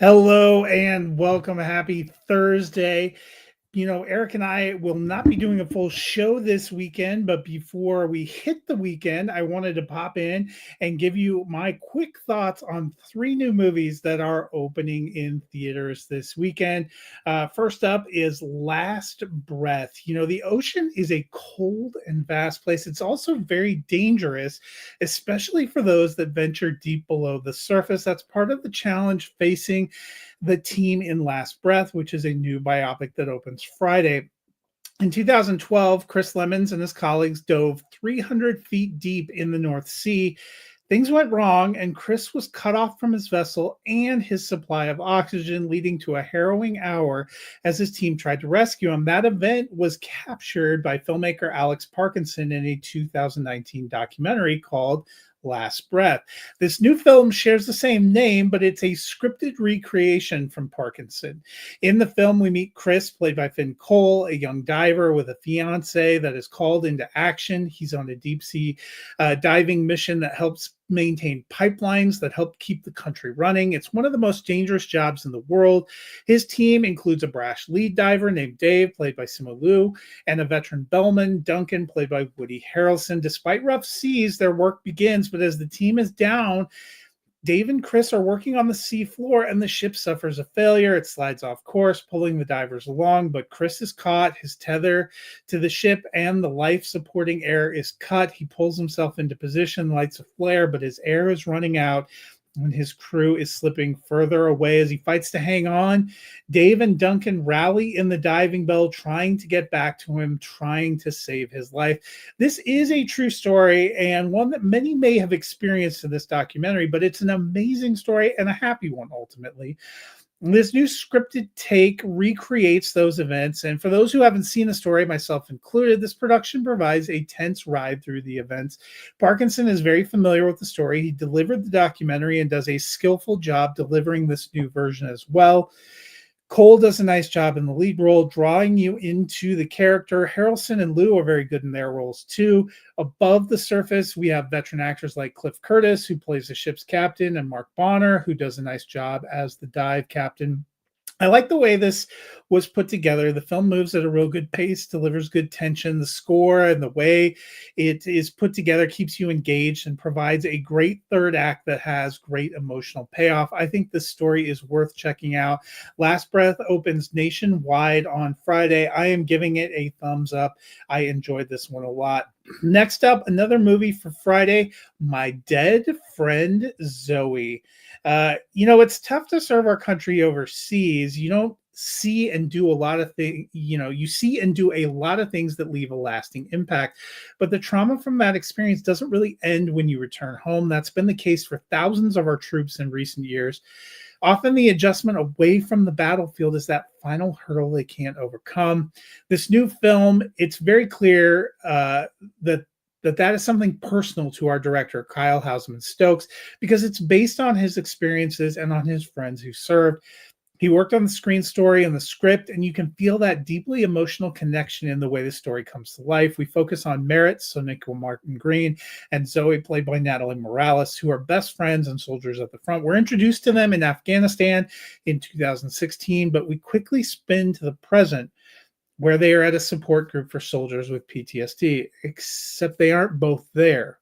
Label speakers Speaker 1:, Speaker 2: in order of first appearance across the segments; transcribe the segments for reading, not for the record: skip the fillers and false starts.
Speaker 1: Hello and welcome. Happy Thursday. Eric and I will not be doing a full show this weekend, but before we hit the weekend, I wanted to pop in and give you my quick thoughts on three new movies that are opening in theaters this weekend. First up is Last Breath. The ocean is a cold and vast place. It's also very dangerous, especially for those that venture deep below the surface. That's part of the challenge facing the team in Last Breath, which is a new biopic that opens Friday. In 2012, Chris Lemons and his colleagues dove 300 feet deep in the North Sea. Things went wrong, and Chris was cut off from his vessel and his supply of oxygen, leading to a harrowing hour as his team tried to rescue him. That event was captured by filmmaker Alex Parkinson in a 2019 documentary called Last Breath. This new film shares the same name, but it's a scripted recreation from Parkinson. In the film, we meet Chris, played by Finn Cole, a young diver with a fiance that is called into action. He's on a deep sea diving mission that helps maintain pipelines that help keep the country running. It's one of the most dangerous jobs in the world. His team includes a brash lead diver named Dave, played by Simu Liu, and a veteran bellman, Duncan, played by Woody Harrelson. Despite rough seas, their work begins, but as the team is down, Dave and Chris are working on the sea floor and the ship suffers a failure. It slides off course, pulling the divers along, but Chris is caught. His tether to the ship and the life supporting air is cut. He pulls himself into position, lights a flare, but his air is running out when his crew is slipping further away as he fights to hang on. Dave and Duncan rally in the diving bell, trying to get back to him, trying to save his life. This is a true story and one that many may have experienced in this documentary, but it's an amazing story and a happy one ultimately. This new scripted take recreates those events. And for those who haven't seen the story, myself included, this production provides a tense ride through the events. Parkinson is very familiar with the story. He delivered the documentary and does a skillful job delivering this new version as well. Cole does a nice job in the lead role, drawing you into the character. Harrelson and Liu are very good in their roles too. Above the surface, we have veteran actors like Cliff Curtis, who plays the ship's captain, and Mark Bonner, who does a nice job as the dive captain. I like the way this was put together. The film moves at a real good pace, delivers good tension. The score and the way it is put together keeps you engaged and provides a great third act that has great emotional payoff. I think this story is worth checking out. Last Breath opens nationwide on Friday. I am giving it a thumbs up. I enjoyed this one a lot. Next up, another movie for Friday, My Dead Friend Zoe. It's tough to serve our country overseas. You don't see and do a lot of things, you see and do a lot of things that leave a lasting impact. But the trauma from that experience doesn't really end when you return home. That's been the case for thousands of our troops in recent years. Often the adjustment away from the battlefield is that final hurdle they can't overcome. This new film, it's very clear that is something personal to our director, Kyle Houseman Stokes, because it's based on his experiences and on his friends who served. He worked on the screen story and the script, and you can feel that deeply emotional connection in the way the story comes to life. We focus on Merritt, Sonequa Martin Green, and Zoe, played by Natalie Morales, who are best friends and soldiers at the front. We're introduced to them in Afghanistan in 2016, but we quickly spin to the present, where they are at a support group for soldiers with PTSD, except they aren't both there.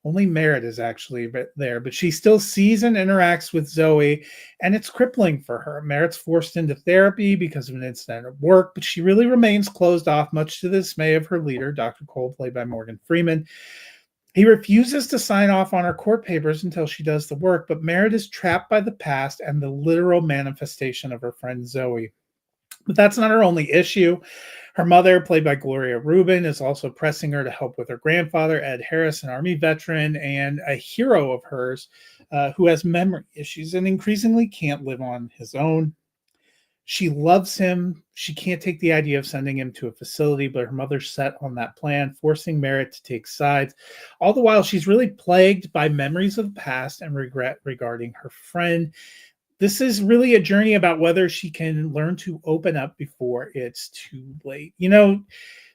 Speaker 1: Only Merritt is actually there, but she still sees and interacts with Zoe, and it's crippling for her. Merritt's forced into therapy because of an incident at work, but she really remains closed off, much to the dismay of her leader, Dr. Cole, played by Morgan Freeman. He refuses to sign off on her court papers until she does the work, but Merritt is trapped by the past and the literal manifestation of her friend Zoe. But that's not her only issue. Her mother, played by Gloria Rubin, is also pressing her to help with her grandfather, Ed Harris, an Army veteran and a hero of hers who has memory issues and increasingly can't live on his own. She loves him. She can't take the idea of sending him to a facility, but her mother's set on that plan, forcing Merritt to take sides. All the while, she's really plagued by memories of the past and regret regarding her friend. This is really a journey about whether she can learn to open up before it's too late.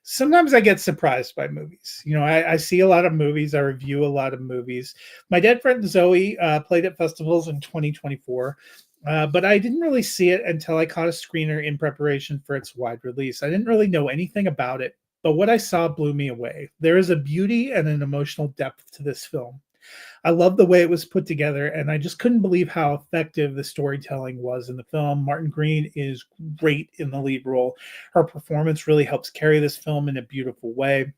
Speaker 1: Sometimes I get surprised by movies. I see a lot of movies. I review a lot of movies. My Dead Friend Zoe played at festivals in 2024. But I didn't really see it until I caught a screener in preparation for its wide release. I didn't really know anything about it, but what I saw blew me away. There is a beauty and an emotional depth to this film. I love the way it was put together, and I just couldn't believe how effective the storytelling was in the film. Martin Green is great in the lead role. Her performance really helps carry this film in a beautiful way.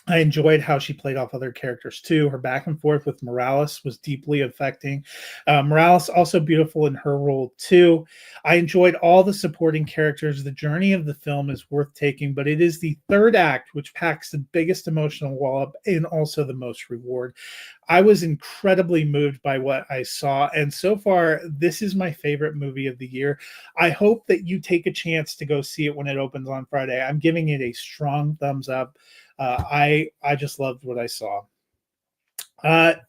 Speaker 1: I enjoyed how she played off other characters too. Her back and forth with Morales was deeply affecting. Morales also beautiful in her role too. I enjoyed all the supporting characters. The journey of the film is worth taking, but it is the third act which packs the biggest emotional wallop and also the most reward. I was incredibly moved by what I saw, and so far, this is my favorite movie of the year. I hope that you take a chance to go see it when it opens on Friday. I'm giving it a strong thumbs up. I just loved what I saw.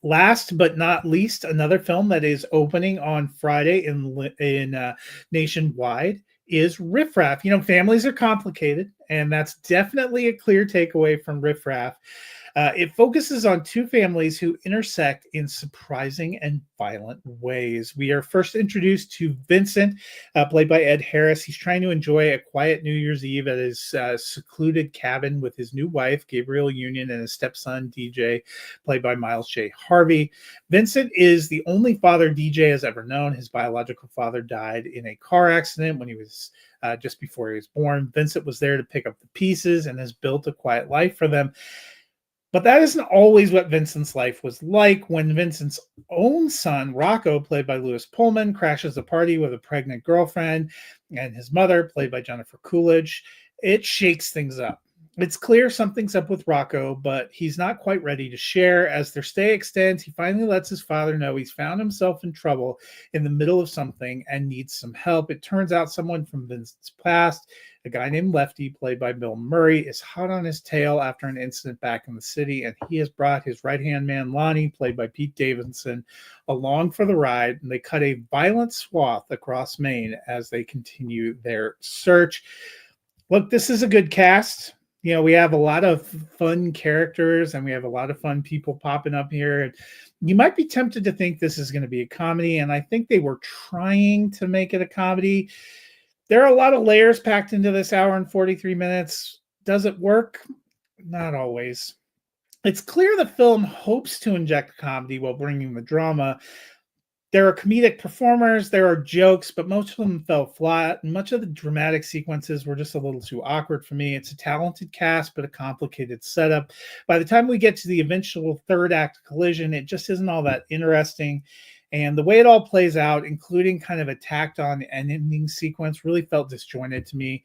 Speaker 1: Last but not least, another film that is opening on Friday in nationwide is Riff Raff. You know, families are complicated, and that's definitely a clear takeaway from Riff Raff. It focuses on two families who intersect in surprising and violent ways. We are first introduced to Vincent, played by Ed Harris. He's trying to enjoy a quiet New Year's Eve at his secluded cabin with his new wife, Gabrielle Union, and his stepson, DJ, played by Miles J. Harvey. Vincent is the only father DJ has ever known. His biological father died in a car accident when he was just before he was born. Vincent was there to pick up the pieces and has built a quiet life for them. But that isn't always what Vincent's life was like. When Vincent's own son, Rocco, played by Lewis Pullman, crashes a party with a pregnant girlfriend and his mother, played by Jennifer Coolidge, it shakes things up. It's clear something's up with Rocco, but he's not quite ready to share. As their stay extends, he finally lets his father know he's found himself in trouble in the middle of something and needs some help. It turns out someone from Vincent's past, a guy named Lefty, played by Bill Murray, is hot on his tail after an incident back in the city, and he has brought his right-hand man, Lonnie, played by Pete Davidson, along for the ride, and they cut a violent swath across Maine as they continue their search. Look, this is a good cast. You know, we have a lot of fun characters and we have a lot of fun people popping up here. You might be tempted to think this is going to be a comedy, and I think they were trying to make it a comedy. There are a lot of layers packed into this hour and 43 minutes. Does it work? Not always. It's clear the film hopes to inject comedy while bringing the drama. There are comedic performers, there are jokes, but most of them fell flat. And much of the dramatic sequences were just a little too awkward for me. It's a talented cast, but a complicated setup. By the time we get to the eventual third act collision, it just isn't all that interesting. And the way it all plays out, including kind of a tacked on ending sequence, really felt disjointed to me.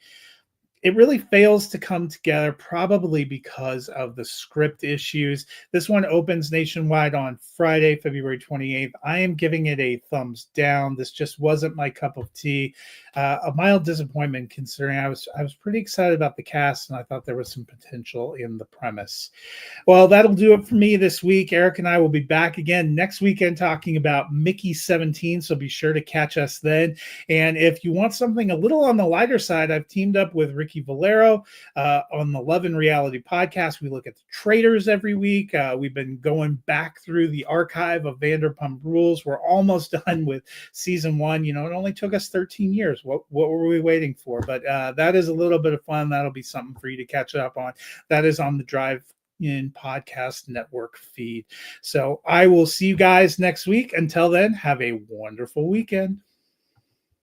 Speaker 1: It really fails to come together, probably because of the script issues. This one opens nationwide on Friday, February 28th. I am giving it a thumbs down. This just wasn't my cup of tea. A mild disappointment, considering I was pretty excited about the cast and I thought there was some potential in the premise. Well, that'll do it for me this week. Eric and I will be back again next weekend talking about Mickey 17, so be sure to catch us then. And if you want something a little on the lighter side, I've teamed up with Ricky Valero on the Love and Reality podcast. We look at the traitors every week. We've been going back through the archive of Vanderpump Rules. We're almost done with season 1. You know, it only took us 13 years. What were we waiting for? But that is a little bit of fun. That'll be something for you to catch up on. That is on the Drive In Podcast Network feed. So I will see you guys next week. Until then, have a wonderful weekend.